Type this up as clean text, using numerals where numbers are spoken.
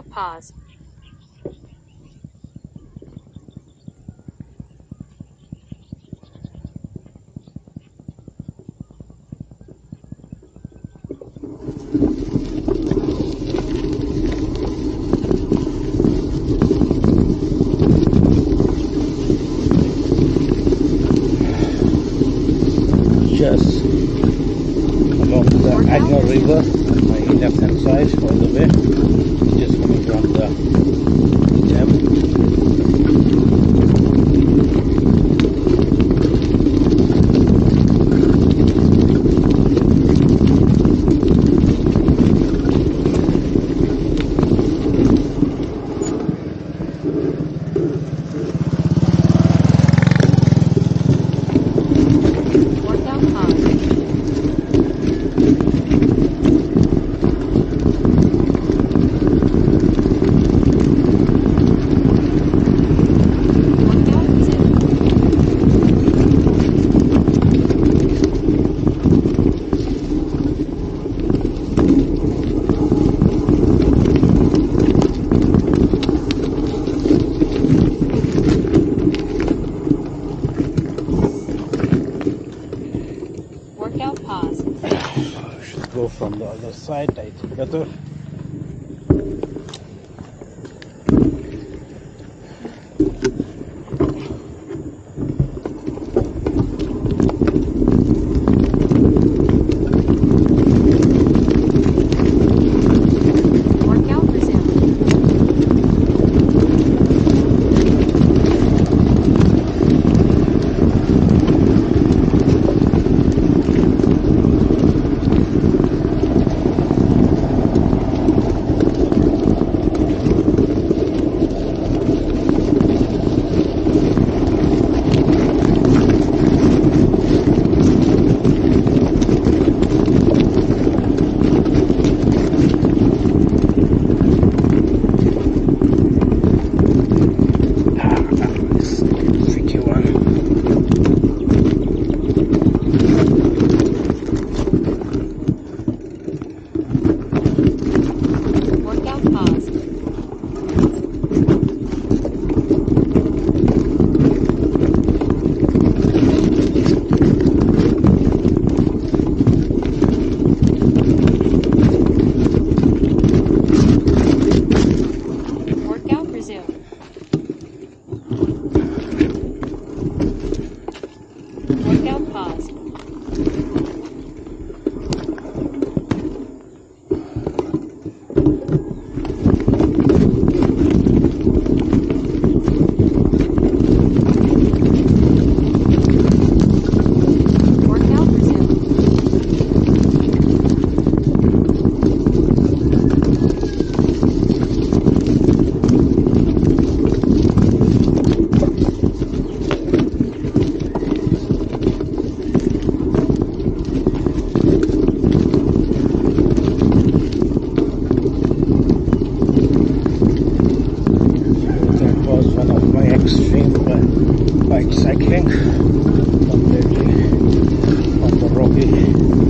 Workout pause. Just along the Agno river on my left hand side all the way, just coming from the dam. Workout pause. Should go from the other side, I think better. Workout resumed. Workout pause. Workout resumed. Bike cycling completely on the rocky